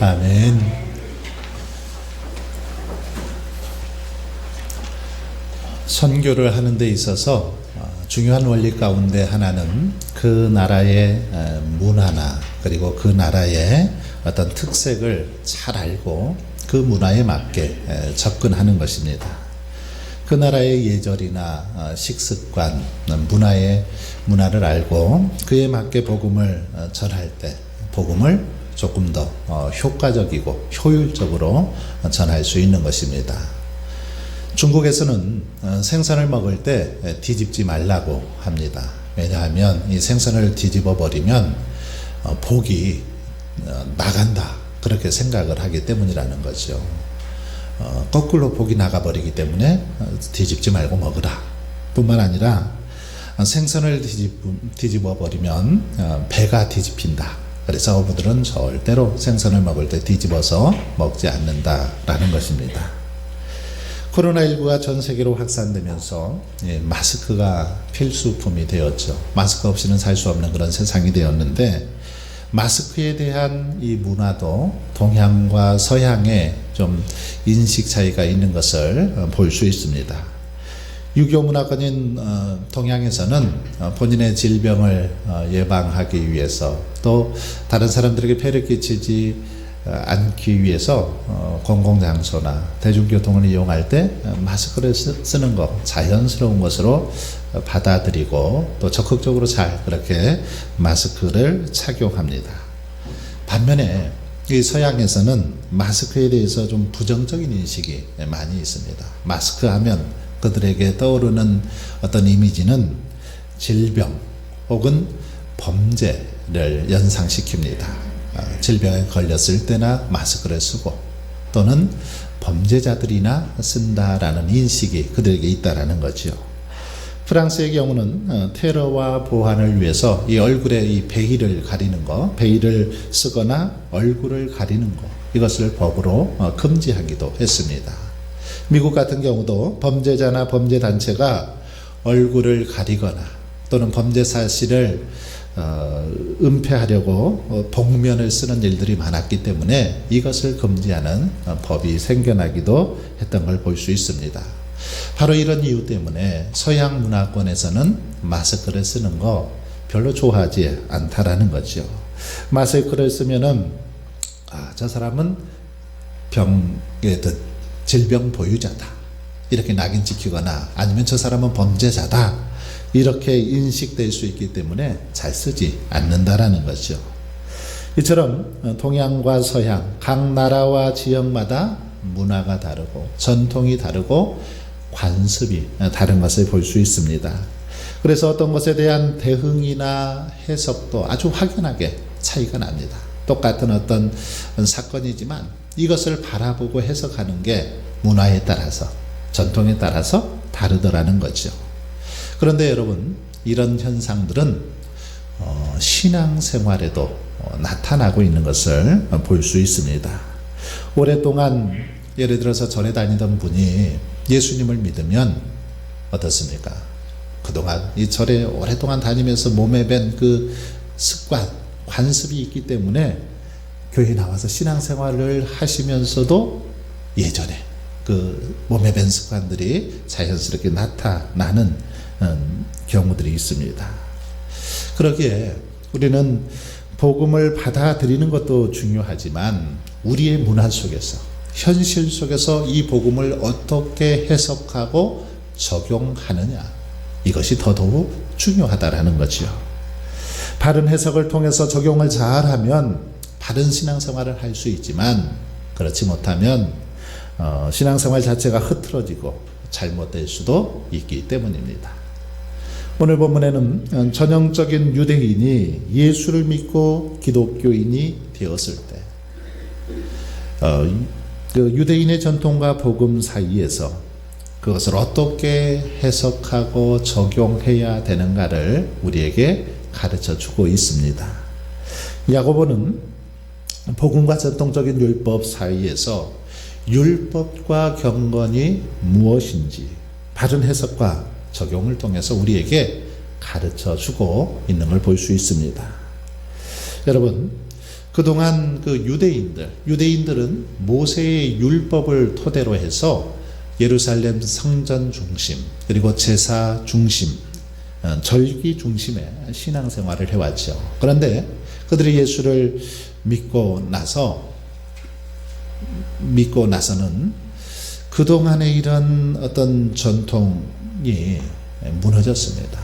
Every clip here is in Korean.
아멘. 선교를 하는 데 있어서 중요한 원리 가운데 하나는 그 나라의 문화나 그리고 그 나라의 어떤 특색을 잘 알고 그 문화에 맞게 접근하는 것입니다. 그 나라의 예절이나 식습관, 문화를 알고 그에 맞게 복음을 전할 때 복음을 조금 더 효과적이고 효율적으로 전할 수 있는 것입니다. 중국에서는 생선을 먹을 때 뒤집지 말라고 합니다. 왜냐하면 이 생선을 뒤집어 버리면 복이 나간다, 그렇게 생각을 하기 때문이라는 거죠. 거꾸로 복이 나가버리기 때문에 뒤집지 말고 먹으라. 뿐만 아니라 생선을 뒤집어 버리면 배가 뒤집힌다. 그래서 어부들은 절대로 생선을 먹을 때 뒤집어서 먹지 않는다라는 것입니다. 코로나19가 전 세계로 확산되면서 마스크가 필수품이 되었죠. 마스크 없이는 살 수 없는 그런 세상이 되었는데, 마스크에 대한 이 문화도 동양과 서양의 좀 인식 차이가 있는 것을 볼 수 있습니다. 유교 문화권인 동양에서는 본인의 질병을 예방하기 위해서, 또 다른 사람들에게 폐를 끼치지 않기 위해서 공공장소나 대중교통을 이용할 때 마스크를 쓰는 것, 자연스러운 것으로 받아들이고 또 적극적으로 잘 그렇게 마스크를 착용합니다. 반면에 이 서양에서는 마스크에 대해서 좀 부정적인 인식이 많이 있습니다. 마스크 하면 그들에게 떠오르는 어떤 이미지는 질병 혹은 범죄를 연상시킵니다. 질병에 걸렸을 때나 마스크를 쓰고, 또는 범죄자들이나 쓴다라는 인식이 그들에게 있다라는 거죠. 프랑스의 경우는 테러와 보안을 위해서 이 얼굴에 이 베일을 가리는 거, 베일을 쓰거나 얼굴을 가리는 거, 이것을 법으로 금지하기도 했습니다. 미국 같은 경우도 범죄자나 범죄단체가 얼굴을 가리거나 또는 범죄 사실을 은폐하려고 복면을 쓰는 일들이 많았기 때문에 이것을 금지하는 법이 생겨나기도 했던 걸 볼 수 있습니다. 바로 이런 이유 때문에 서양 문화권에서는 마스크를 쓰는 거 별로 좋아하지 않다라는 거죠. 마스크를 쓰면은 저 사람은 질병 보유자다, 이렇게 낙인 찍히거나 아니면 저 사람은 범죄자다, 이렇게 인식될 수 있기 때문에 잘 쓰지 않는다라는 거죠. 이처럼 동양과 서양, 각 나라와 지역마다 문화가 다르고 전통이 다르고 관습이 다른 것을 볼 수 있습니다. 그래서 어떤 것에 대한 대응이나 해석도 아주 확연하게 차이가 납니다. 똑같은 어떤 사건이지만 이것을 바라보고 해석하는 게 문화에 따라서, 전통에 따라서 다르더라는 거죠. 그런데 여러분, 이런 현상들은 신앙생활에도 나타나고 있는 것을 볼 수 있습니다. 오랫동안 예를 들어서 절에 다니던 분이 예수님을 믿으면 어떻습니까? 그동안 이 절에 오랫동안 다니면서 몸에 밴 그 습관, 관습이 있기 때문에 교회 나와서 신앙생활을 하시면서도 예전에 그 몸에 밴 습관들이 자연스럽게 나타나는 경우들이 있습니다. 그러기에 우리는 복음을 받아들이는 것도 중요하지만 우리의 문화 속에서, 현실 속에서 이 복음을 어떻게 해석하고 적용하느냐, 이것이 더더욱 중요하다라는 거죠. 바른 해석을 통해서 적용을 잘하면 바른 신앙생활을 할 수 있지만, 그렇지 못하면 신앙생활 자체가 흐트러지고 잘못될 수도 있기 때문입니다. 오늘 본문에는 전형적인 유대인이 예수를 믿고 기독교인이 되었을 때 그 유대인의 전통과 복음 사이에서 그것을 어떻게 해석하고 적용해야 되는가를 우리에게 가르쳐 주고 있습니다. 야고보는 복음과 전통적인 율법 사이에서 율법과 경건이 무엇인지 바른 해석과 적용을 통해서 우리에게 가르쳐 주고 있는 걸 볼 수 있습니다. 여러분, 그동안 그 유대인들은 모세의 율법을 토대로 해서 예루살렘 성전 중심, 그리고 제사 중심, 절기 중심의 신앙생활을 해왔죠. 그런데 그들이 예수를 믿고 나서는 그동안의 이런 어떤 전통이 무너졌습니다.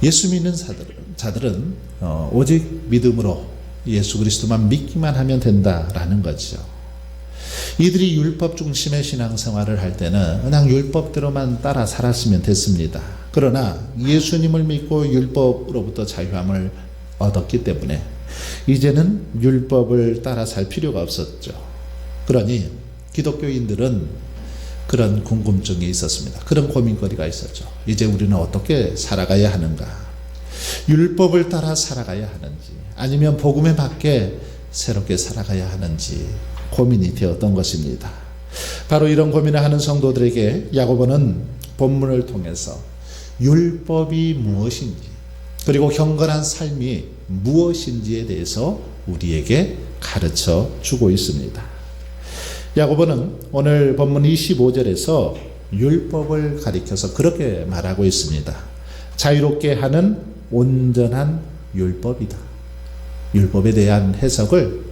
예수 믿는 자들은 오직 믿음으로 예수 그리스도만 믿기만 하면 된다라는 거죠. 이들이 율법 중심의 신앙생활을 할 때는 그냥 율법대로만 따라 살았으면 됐습니다. 그러나 예수님을 믿고 율법으로부터 자유함을 얻었기 때문에 이제는 율법을 따라 살 필요가 없었죠. 그러니 기독교인들은 그런 궁금증이 있었습니다. 그런 고민거리가 있었죠. 이제 우리는 어떻게 살아가야 하는가? 율법을 따라 살아가야 하는지, 아니면 복음에 맞게 새롭게 살아가야 하는지 고민이 되었던 것입니다. 바로 이런 고민을 하는 성도들에게 야고보는 본문을 통해서 율법이 무엇인지, 그리고 경건한 삶이 무엇인지에 대해서 우리에게 가르쳐 주고 있습니다. 야고보는 오늘 본문 25절에서 율법을 가리켜서 그렇게 말하고 있습니다. 자유롭게 하는 온전한 율법이다. 율법에 대한 해석을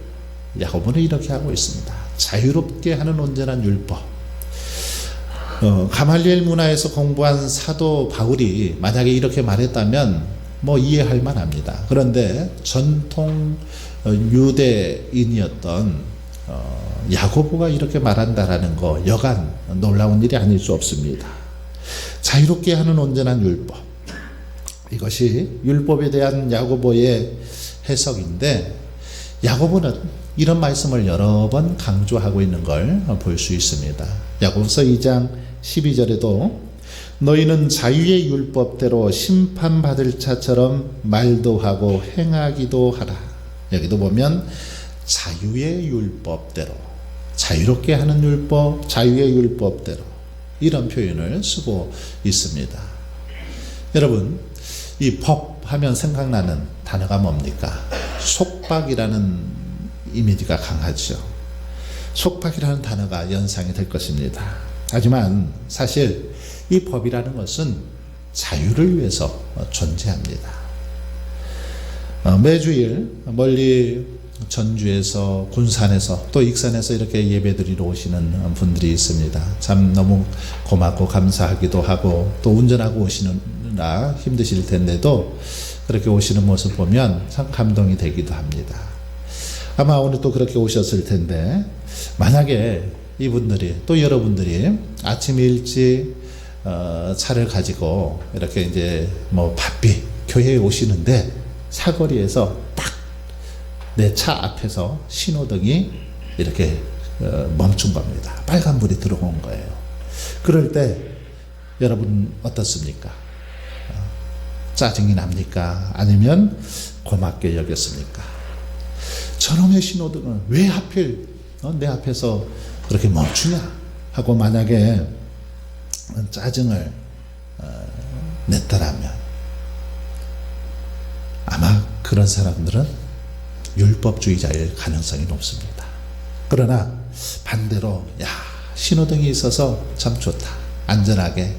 야고보는 이렇게 하고 있습니다. 자유롭게 하는 온전한 율법. 가말리엘 문화에서 공부한 사도 바울이 만약에 이렇게 말했다면 이해할 만합니다. 그런데 전통 유대인이었던 야고보가 이렇게 말한다라는 거 여간 놀라운 일이 아닐 수 없습니다. 자유롭게 하는 온전한 율법, 이것이 율법에 대한 야고보의 해석인데, 야고보는 이런 말씀을 여러 번 강조하고 있는 걸 볼 수 있습니다. 야고보서 2장 12절에도 너희는 자유의 율법대로 심판받을 자처럼 말도 하고 행하기도 하라. 여기도 보면 자유의 율법대로, 자유롭게 하는 율법, 자유의 율법대로, 이런 표현을 쓰고 있습니다. 여러분, 이 법 하면 생각나는 단어가 뭡니까? 속박이라는 이미지가 강하죠. 속박이라는 단어가 연상이 될 것입니다. 하지만 사실 이 법이라는 것은 자유를 위해서 존재합니다. 매주일 멀리 전주에서, 군산에서, 또 익산에서 이렇게 예배드리러 오시는 분들이 있습니다. 참 너무 고맙고 감사하기도 하고, 또 운전하고 오시느라 힘드실 텐데도 그렇게 오시는 모습 보면 참 감동이 되기도 합니다. 아마 오늘 또 그렇게 오셨을 텐데, 만약에 이분들이, 또 여러분들이 아침 일찍 차를 가지고 이렇게 이제 바삐 교회에 오시는데 사거리에서 딱 내 차 앞에서 신호등이 이렇게 멈춘 겁니다. 빨간불이 들어온 거예요. 그럴 때 여러분 어떻습니까? 짜증이 납니까? 아니면 고맙게 여겼습니까? 저놈의 신호등은 왜 하필 내 앞에서 그렇게 멈추냐 하고 만약에 짜증을 냈더라면 아마 그런 사람들은 율법주의자일 가능성이 높습니다. 그러나 반대로 신호등이 있어서 참 좋다, 안전하게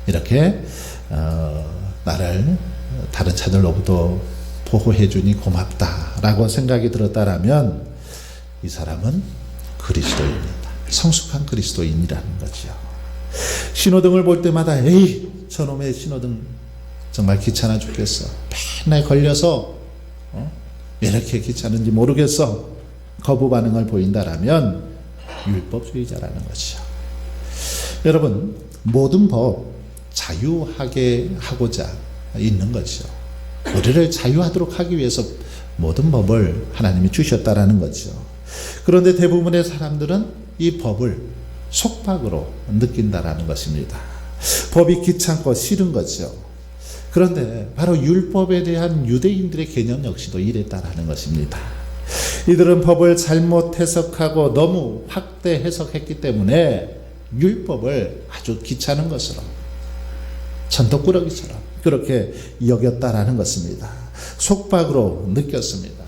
이렇게 나를 다른 차들로부터 보호해 주니 고맙다라고 생각이 들었다라면 이 사람은 그리스도인입니다. 성숙한 그리스도인이라는 거죠. 신호등을 볼 때마다 에이 저놈의 신호등 정말 귀찮아 죽겠어, 맨날 걸려서 왜 이렇게 귀찮은지 모르겠어, 거부 반응을 보인다라면 율법주의자라는 거죠. 여러분, 모든 법 자유하게 하고자 있는 거죠. 우리를 자유하도록 하기 위해서 모든 법을 하나님이 주셨다라는 거죠. 그런데 대부분의 사람들은 이 법을 속박으로 느낀다라는 것입니다. 법이 귀찮고 싫은 거죠. 그런데 바로 율법에 대한 유대인들의 개념 역시도 이랬다라는 것입니다. 이들은 법을 잘못 해석하고 너무 확대 해석했기 때문에 율법을 아주 귀찮은 것으로, 천덕꾸러기처럼 그렇게 여겼다라는 것입니다. 속박으로 느꼈습니다.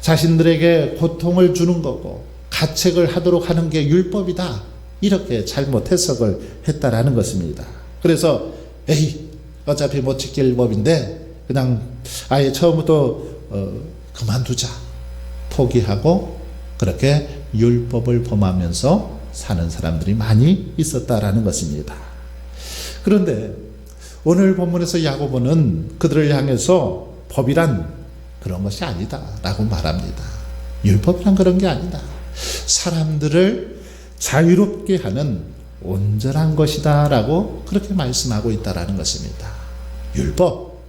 자신들에게 고통을 주는 거고 가책을 하도록 하는 게 율법이다. 이렇게 잘못 해석을 했다라는 것입니다. 그래서 에이 어차피 못 지킬 법인데 그냥 아예 처음부터 그만두자 포기하고 그렇게 율법을 범하면서 사는 사람들이 많이 있었다라는 것입니다. 그런데 오늘 본문에서 야고보는 그들을 향해서 법이란 그런 것이 아니다 라고 말합니다. 율법이란 그런 게 아니다. 사람들을 자유롭게 하는 온전한 것이다 라고 그렇게 말씀하고 있다라는 것입니다. 율법,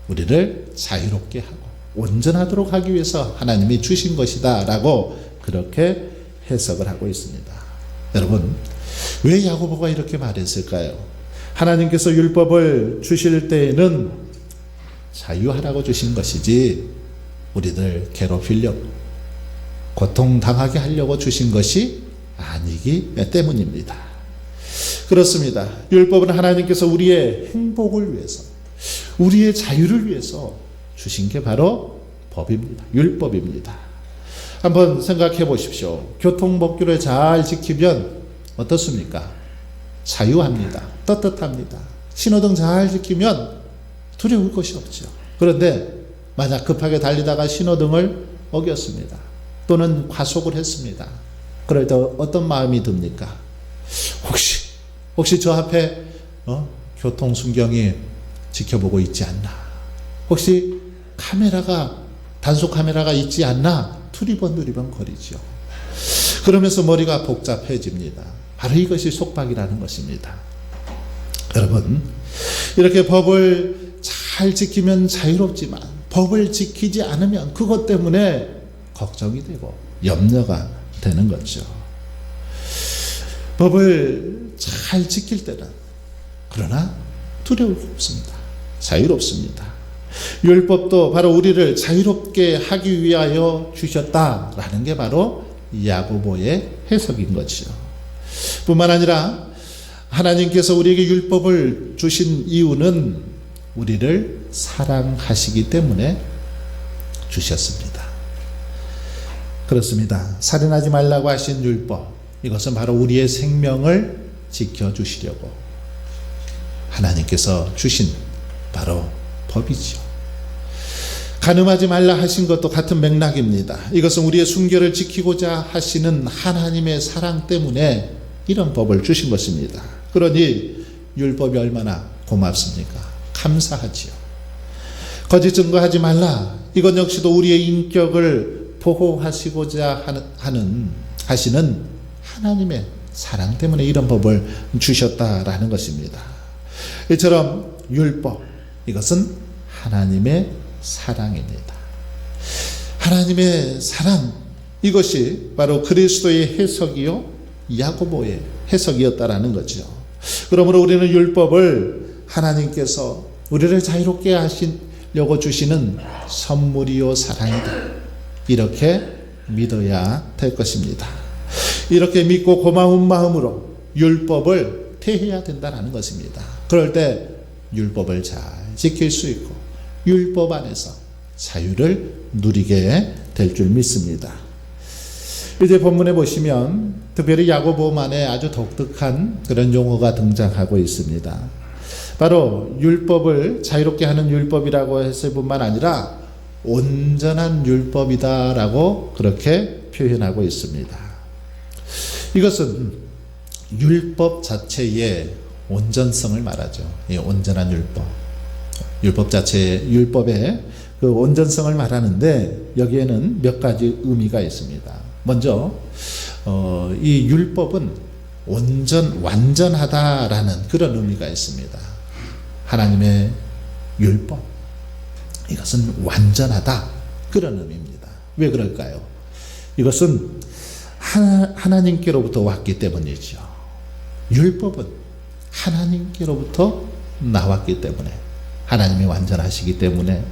우리를 자유롭게 하고 온전하도록 하기 위해서 하나님이 주신 것이다 라고 그렇게 해석을 하고 있습니다. 여러분, 왜 야고보가 이렇게 말했을까요? 하나님께서 율법을 주실 때에는 자유하라고 주신 것이지 우리들 괴롭히려고 고통당하게 하려고 주신 것이 아니기 때문입니다. 그렇습니다. 율법은 하나님께서 우리의 행복을 위해서 우리의 자유를 위해서 주신 게 바로 법입니다. 율법입니다. 한번 생각해 보십시오. 교통법규를 잘 지키면 어떻습니까? 자유합니다. 떳떳합니다. 신호등 잘 지키면 두려울 것이 없죠. 그런데 만약 급하게 달리다가 신호등을 어겼습니다. 또는 과속을 했습니다. 그럴 때 어떤 마음이 듭니까? 혹시 저 앞에 교통순경이 지켜보고 있지 않나? 혹시 단속 카메라가 있지 않나? 두리번 거리죠. 그러면서 머리가 복잡해집니다. 바로 이것이 속박이라는 것입니다. 여러분, 이렇게 법을 잘 지키면 자유롭지만 법을 지키지 않으면 그것 때문에 걱정이 되고 염려가 되는 거죠. 법을 잘 지킬 때는 그러나 두려울 게 없습니다. 자유롭습니다. 율법도 바로 우리를 자유롭게 하기 위하여 주셨다라는 게 바로 야고보의 해석인 거죠. 뿐만 아니라 하나님께서 우리에게 율법을 주신 이유는 우리를 사랑하시기 때문에 주셨습니다. 그렇습니다. 살인하지 말라고 하신 율법, 이것은 바로 우리의 생명을 지켜주시려고 하나님께서 주신 바로 법이죠. 간음하지 말라 하신 것도 같은 맥락입니다. 이것은 우리의 순결을 지키고자 하시는 하나님의 사랑 때문에 이런 법을 주신 것입니다. 그러니 율법이 얼마나 고맙습니까? 감사하지요. 거짓 증거하지 말라. 이것 역시도 우리의 인격을 보호하시고자 하시는 하나님의 사랑 때문에 이런 법을 주셨다라는 것입니다. 이처럼 율법, 이것은 하나님의 사랑입니다. 하나님의 사랑, 이것이 바로 그리스도의 해석이요 야고보의 해석이었다라는 거죠. 그러므로 우리는 율법을 하나님께서 우리를 자유롭게 하시려고 주시는 선물이요 사랑이다, 이렇게 믿어야 될 것입니다. 이렇게 믿고 고마운 마음으로 율법을 대해야 된다는 것입니다. 그럴 때 율법을 잘 지킬 수 있고 율법 안에서 자유를 누리게 될 줄 믿습니다. 이제 본문에 보시면 특별히 야고보만의 아주 독특한 그런 용어가 등장하고 있습니다. 바로 율법을 자유롭게 하는 율법이라고 했을 뿐만 아니라 온전한 율법이다라고 그렇게 표현하고 있습니다. 이것은 율법 자체의 온전성을 말하죠. 이 온전한 율법. 율법 자체의 율법의 그 온전성을 말하는데 여기에는 몇 가지 의미가 있습니다. 먼저 이 율법은 완전하다라는 그런 의미가 있습니다. 하나님의 율법, 이것은 완전하다, 그런 의미입니다. 왜 그럴까요? 이것은 하나님께로부터 왔기 때문이죠. 율법은 하나님께로부터 나왔기 때문에, 하나님이 완전하시기 때문에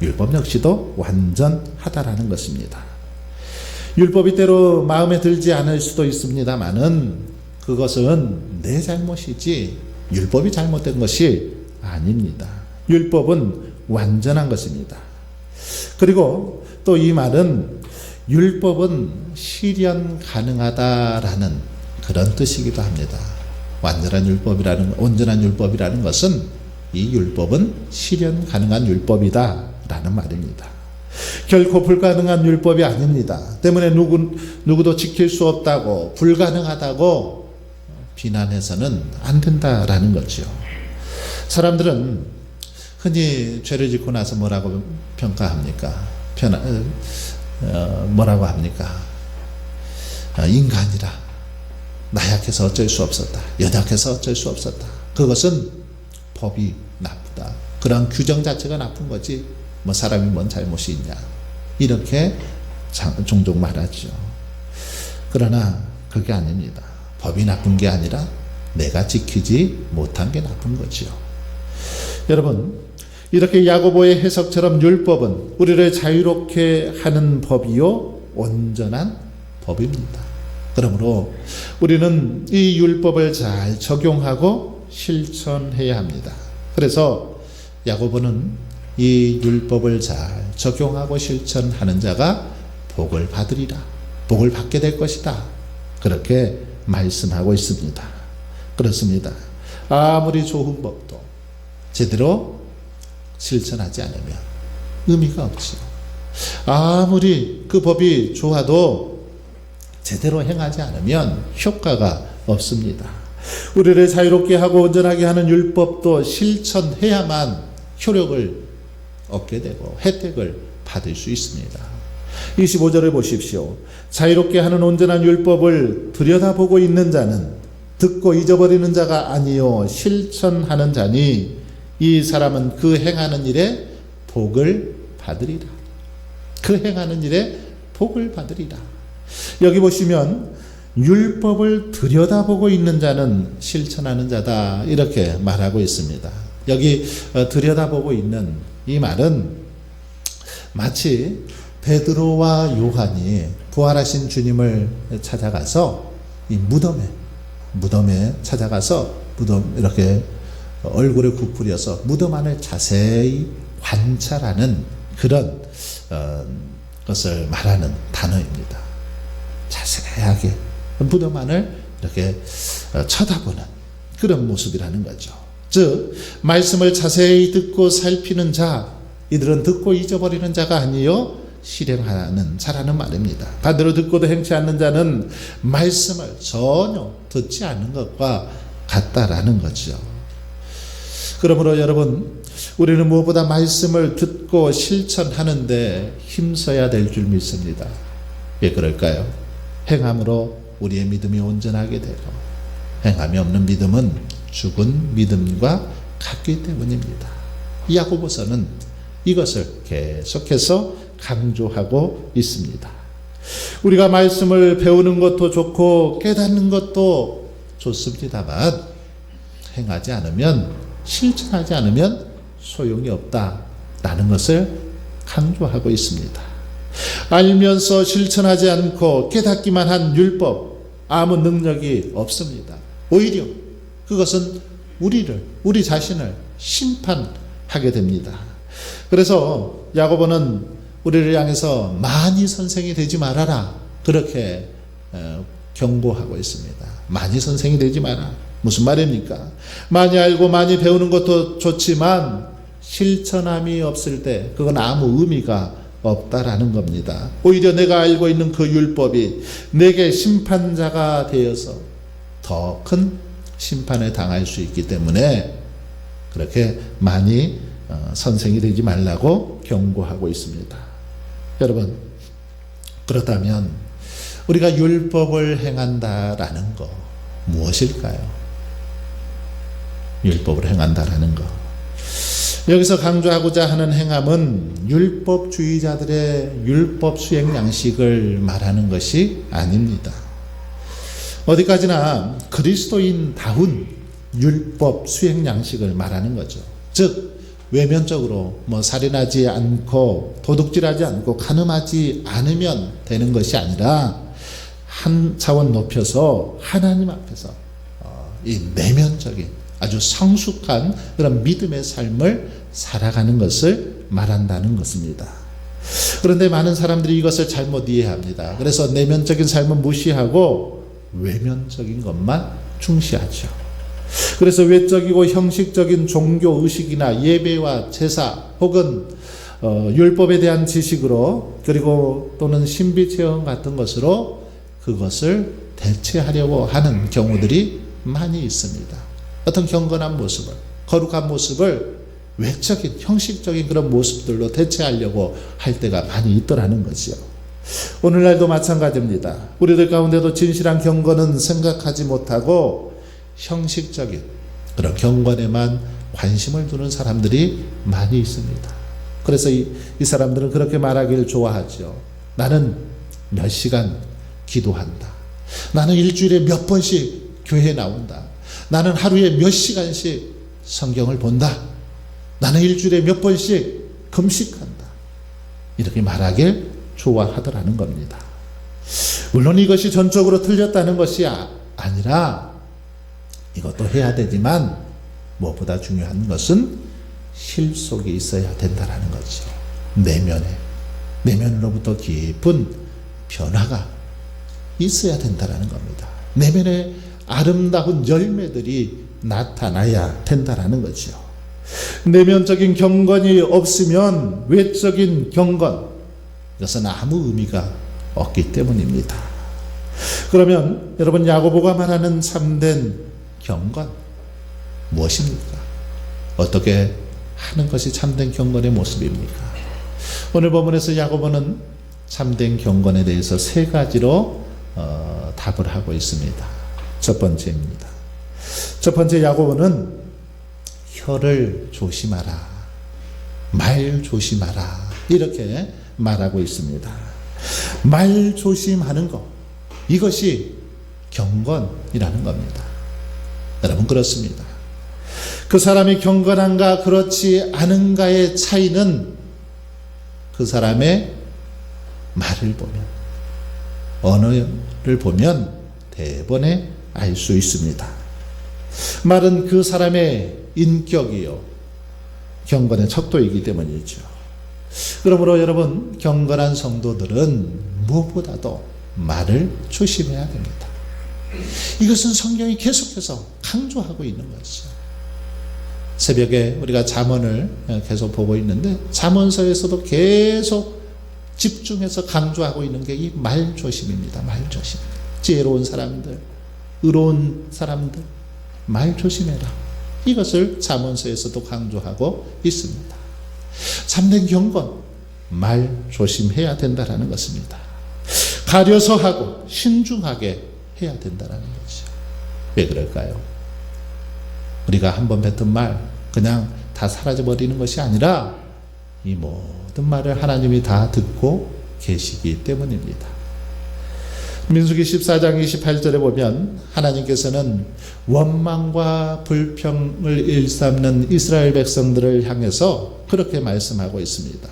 율법 역시도 완전하다라는 것입니다. 율법이 때로 마음에 들지 않을 수도 있습니다만은 그것은 내 잘못이지 율법이 잘못된 것이 아닙니다. 율법은 완전한 것입니다. 그리고 또 이 말은 율법은 실현 가능하다라는 그런 뜻이기도 합니다. 온전한 율법이라는 것은 이 율법은 실현 가능한 율법이다라는 말입니다. 결코 불가능한 율법이 아닙니다. 때문에 누구도 지킬 수 없다고, 불가능하다고 비난해서는 안 된다라는 거죠. 사람들은 흔히 죄를 짓고 나서 뭐라고 평가합니까? 뭐라고 합니까? 인간이라 나약해서 어쩔 수 없었다. 연약해서 어쩔 수 없었다. 그것은 법이 나쁘다. 그런 규정 자체가 나쁜 거지. 뭐 사람이 뭔 잘못이 있냐. 이렇게 종종 말하죠. 그러나 그게 아닙니다. 법이 나쁜 게 아니라 내가 지키지 못한 게 나쁜 거죠. 여러분, 이렇게 야고보의 해석처럼 율법은 우리를 자유롭게 하는 법이요 온전한 법입니다. 그러므로 우리는 이 율법을 잘 적용하고 실천해야 합니다. 그래서 야고보는 이 율법을 잘 적용하고 실천하는 자가 복을 받으리라, 복을 받게 될 것이다, 그렇게 말씀하고 있습니다. 그렇습니다. 아무리 좋은 법도 제대로 실천하지 않으면 의미가 없죠. 아무리 그 법이 좋아도 제대로 행하지 않으면 효과가 없습니다. 우리를 자유롭게 하고 온전하게 하는 율법도 실천해야만 효력을 얻게 되고 혜택을 받을 수 있습니다. 25절을 보십시오. 자유롭게 하는 온전한 율법을 들여다보고 있는 자는 듣고 잊어버리는 자가 아니요 실천하는 자니 이 사람은 그 행하는 일에 복을 받으리라. 그 행하는 일에 복을 받으리라. 여기 보시면 율법을 들여다보고 있는 자는 실천하는 자다, 이렇게 말하고 있습니다. 여기 들여다보고 있는 이 말은 마치 베드로와 요한이 부활하신 주님을 찾아가서 이 무덤에 찾아가서 이렇게 얼굴에 굽부려서 무덤 안을 자세히 관찰하는 그런 것을 말하는 단어입니다. 자세하게 무덤 안을 이렇게 쳐다보는 그런 모습이라는 거죠. 즉 말씀을 자세히 듣고 살피는 자, 이들은 듣고 잊어버리는 자가 아니요 실행하는 자라는 말입니다. 반대로 듣고도 행치 않는 자는 말씀을 전혀 듣지 않는 것과 같다라는 거죠. 그러므로 여러분, 우리는 무엇보다 말씀을 듣고 실천하는데 힘써야 될 줄 믿습니다. 왜 그럴까요? 행함으로 우리의 믿음이 온전하게 되고 행함이 없는 믿음은 죽은 믿음과 같기 때문입니다. 야고보서는 이것을 계속해서 강조하고 있습니다. 우리가 말씀을 배우는 것도 좋고 깨닫는 것도 좋습니다만 행하지 않으면, 실천하지 않으면 소용이 없다라는 것을 강조하고 있습니다. 알면서 실천하지 않고 깨닫기만 한 율법, 아무 능력이 없습니다. 오히려 그것은 우리 자신을 심판하게 됩니다. 그래서 야고보는 우리를 향해서 많이 선생이 되지 말아라, 그렇게 경고하고 있습니다. 많이 선생이 되지 마라. 무슨 말입니까? 많이 알고 많이 배우는 것도 좋지만 실천함이 없을 때 그건 아무 의미가 없다라는 겁니다. 오히려 내가 알고 있는 그 율법이 내게 심판자가 되어서 더 큰 심판을 당할 수 있기 때문에 그렇게 많이 선생이 되지 말라고 경고하고 있습니다. 여러분, 그렇다면 우리가 율법을 행한다라는 거 무엇일까요? 율법을 행한다라는 거, 여기서 강조하고자 하는 행함은 율법주의자들의 율법 수행 양식을 말하는 것이 아닙니다. 어디까지나 그리스도인다운 율법 수행 양식을 말하는 거죠. 즉 외면적으로 살인하지 않고 도둑질하지 않고 간음하지 않으면 되는 것이 아니라 한 차원 높여서 하나님 앞에서 이 내면적인 아주 성숙한 그런 믿음의 삶을 살아가는 것을 말한다는 것입니다. 그런데 많은 사람들이 이것을 잘못 이해합니다. 그래서 내면적인 삶은 무시하고 외면적인 것만 중시하죠. 그래서 외적이고 형식적인 종교 의식이나 예배와 제사 혹은 율법에 대한 지식으로 그리고 또는 신비 체험 같은 것으로 그것을 대체하려고 하는 경우들이 많이 있습니다. 어떤 경건한 모습을, 거룩한 모습을 외적인 형식적인 그런 모습들로 대체하려고 할 때가 많이 있더라는 거죠. 오늘날도 마찬가지입니다. 우리들 가운데도 진실한 경건은 생각하지 못하고 형식적인 그런 경건에만 관심을 두는 사람들이 많이 있습니다. 그래서 이 사람들은 그렇게 말하기를 좋아하죠. 나는 몇 시간 기도한다. 나는 일주일에 몇 번씩 교회에 나온다. 나는 하루에 몇 시간씩 성경을 본다. 나는 일주일에 몇 번씩 금식한다. 이렇게 말하길 좋아하더라는 겁니다. 물론 이것이 전적으로 틀렸다는 것이 아니라 이것도 해야 되지만 무엇보다 중요한 것은 실속이 있어야 된다는 거죠. 내면으로부터 깊은 변화가 있어야 된다는 겁니다. 내면에 아름다운 열매들이 나타나야 된다는 거죠. 내면적인 경건이 없으면 외적인 경건, 이것은 아무 의미가 없기 때문입니다. 그러면 여러분, 야고보가 말하는 참된 경건 무엇입니까? 어떻게 하는 것이 참된 경건의 모습입니까? 오늘 본문에서 야고보는 참된 경건에 대해서 세 가지로 답을 하고 있습니다. 첫 번째입니다. 첫 번째, 야고보는 혀를 조심하라, 말 조심하라, 이렇게 말하고 있습니다. 말 조심하는 것, 이것이 경건이라는 겁니다. 여러분, 그렇습니다. 그 사람이 경건한가 그렇지 않은가의 차이는 그 사람의 말을 보면, 언어를 보면 대번에 알 수 있습니다. 말은 그 사람의 인격이요, 경건의 척도이기 때문이죠. 그러므로 여러분, 경건한 성도들은 무엇보다도 말을 조심해야 됩니다. 이것은 성경이 계속해서 강조하고 있는 것이죠. 새벽에 우리가 잠언을 계속 보고 있는데 잠언서에서도 계속 집중해서 강조하고 있는 게 이 말 조심입니다. 말 조심. 지혜로운 사람들, 의로운 사람들, 말 조심해라. 이것을 잠언서에서도 강조하고 있습니다. 참된 경건, 말 조심해야 된다는 것입니다. 가려서 하고 신중하게 해야 된다는 거죠. 왜 그럴까요? 우리가 한번 뱉은 말 그냥 다 사라져버리는 것이 아니라 이 모든 말을 하나님이 다 듣고 계시기 때문입니다. 민수기 14장 28절에 보면 하나님께서는 원망과 불평을 일삼는 이스라엘 백성들을 향해서 그렇게 말씀하고 있습니다.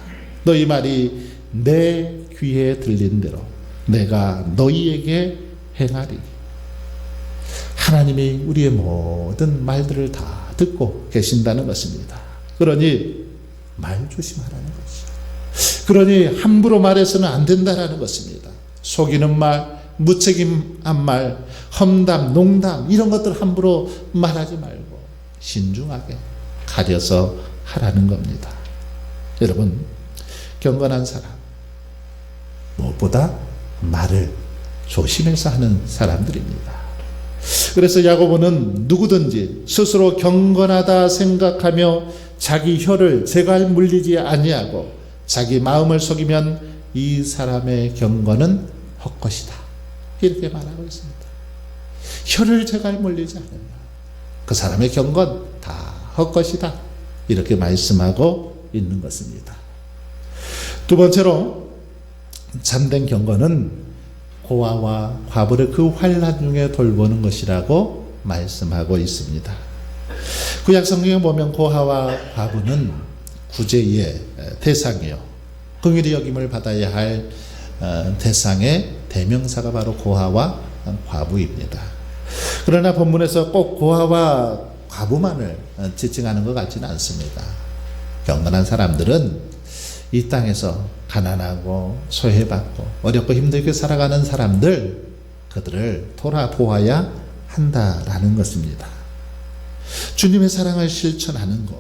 너희 말이 내 귀에 들린 대로 내가 너희에게 행하리. 하나님이 우리의 모든 말들을 다 듣고 계신다는 것입니다. 그러니 말 조심하라는 것이죠. 그러니 함부로 말해서는 안 된다는 것입니다. 속이는 말, 무책임한 말, 험담, 농담, 이런 것들 함부로 말하지 말고 신중하게 가려서 하라는 겁니다. 여러분, 경건한 사람, 무엇보다 말을 조심해서 하는 사람들입니다. 그래서 야고보는 누구든지 스스로 경건하다 생각하며 자기 혀를 제갈 물리지 아니하고 자기 마음을 속이면 이 사람의 경건은 헛것이다, 이렇게 말하고 있습니다. 혀를 제갈 물리지 않으면 그 사람의 경건 다 헛것이다, 이렇게 말씀하고 있는 것입니다. 두 번째로, 참된 경건은 고아와 과부를 그 환난 중에 돌보는 것이라고 말씀하고 있습니다. 구약 성경에 보면 고아와 과부는 구제의 대상이요, 긍휼히 여김을 받아야 할 대상의 대명사가 바로 고아와 과부입니다. 그러나 본문에서 꼭 고아와 과부만을 지칭하는 것 같지는 않습니다. 경건한 사람들은 이 땅에서 가난하고 소외받고 어렵고 힘들게 살아가는 사람들, 그들을 돌아보아야 한다라는 것입니다. 주님의 사랑을 실천하는 것,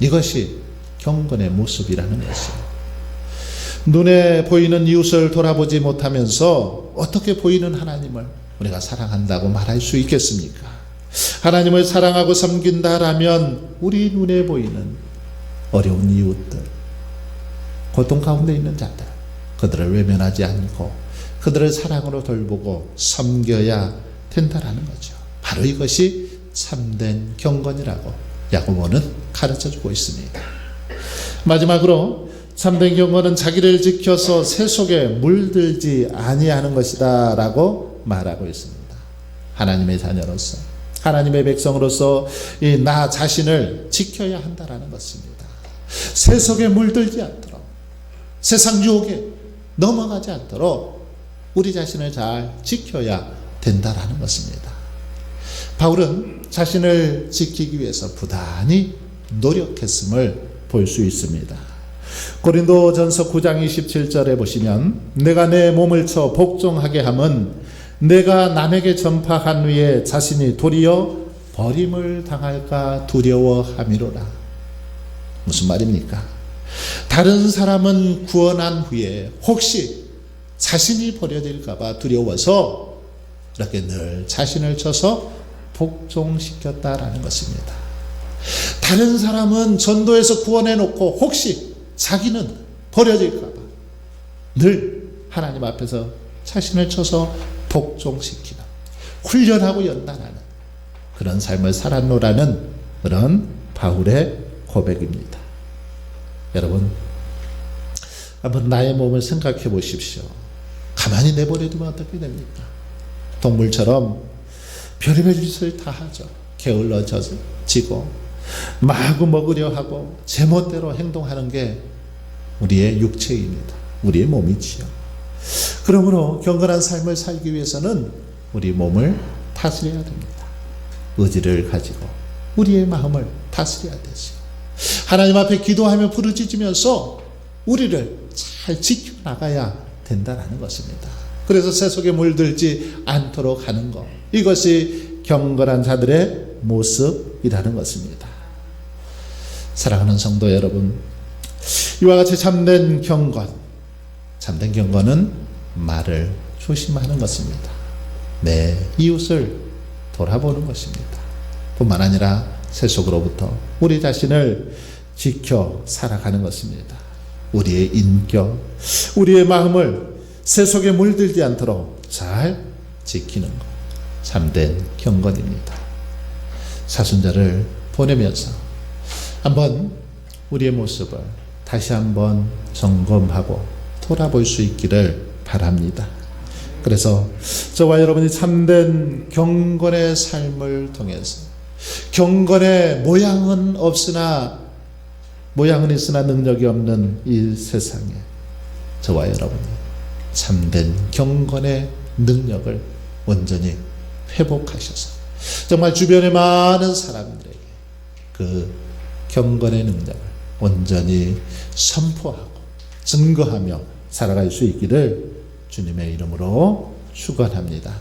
이것이 경건의 모습이라는 것이에요. 눈에 보이는 이웃을 돌아보지 못하면서 어떻게 보이는 하나님을 우리가 사랑한다고 말할 수 있겠습니까? 하나님을 사랑하고 섬긴다라면 우리 눈에 보이는 어려운 이웃들, 고통 가운데 있는 자들, 그들을 외면하지 않고 그들을 사랑으로 돌보고 섬겨야 된다라는 거죠. 바로 이것이 참된 경건이라고 야고보는 가르쳐주고 있습니다. 마지막으로 참된 경건은 자기를 지켜서 세속에 물들지 아니하는 것이다 라고 말하고 있습니다. 하나님의 자녀로서, 하나님의 백성으로서 이 나 자신을 지켜야 한다라는 것입니다. 세속에 물들지 않도록, 세상 유혹에 넘어가지 않도록 우리 자신을 잘 지켜야 된다라는 것입니다. 바울은 자신을 지키기 위해서 부단히 노력했음을 볼 수 있습니다. 고린도전서 9장 27절에 보시면 내가 내 몸을 쳐 복종하게 함은 내가 남에게 전파한 후에 자신이 도리어 버림을 당할까 두려워함이로라. 무슨 말입니까? 다른 사람은 구원한 후에 혹시 자신이 버려질까 봐 두려워서 이렇게 늘 자신을 쳐서 복종시켰다라는 것입니다. 다른 사람은 전도해서 구원해 놓고 혹시 자기는 버려질까 봐 늘 하나님 앞에서 자신을 쳐서 복종시키는, 훈련하고 연단하는 그런 삶을 살았노라는 그런 바울의 고백입니다. 여러분, 한번 나의 몸을 생각해 보십시오. 가만히 내버려두면 어떻게 됩니까? 동물처럼 별의별 짓을 다 하죠. 게을러지고 마구 먹으려 하고 제멋대로 행동하는 게 우리의 육체입니다. 우리의 몸이지요. 그러므로 경건한 삶을 살기 위해서는 우리 몸을 다스려야 됩니다. 의지를 가지고 우리의 마음을 다스려야 되죠. 하나님 앞에 기도하며 부르짖으면서 우리를 잘 지켜나가야 된다는 것입니다. 그래서 세속에 물들지 않도록 하는 것, 이것이 경건한 자들의 모습이라는 것입니다. 사랑하는 성도 여러분, 이와 같이 참된 경건은 말을 조심하는 것입니다. 내 이웃을 돌아보는 것입니다. 뿐만 아니라 세속으로부터 우리 자신을 지켜 살아가는 것입니다. 우리의 인격, 우리의 마음을 세속에 물들지 않도록 잘 지키는 것, 참된 경건입니다. 사순절을 보내면서 한번 우리의 모습을 다시 한번 점검하고 돌아볼 수 있기를 바랍니다. 그래서 저와 여러분이 참된 경건의 삶을 통해서 경건의 모양은 있으나 능력이 없는 이 세상에 저와 여러분이 참된 경건의 능력을 온전히 회복하셔서 정말 주변의 많은 사람들에게 그 경건의 능력을 온전히 선포하고 증거하며 살아갈 수 있기를 주님의 이름으로 축원합니다.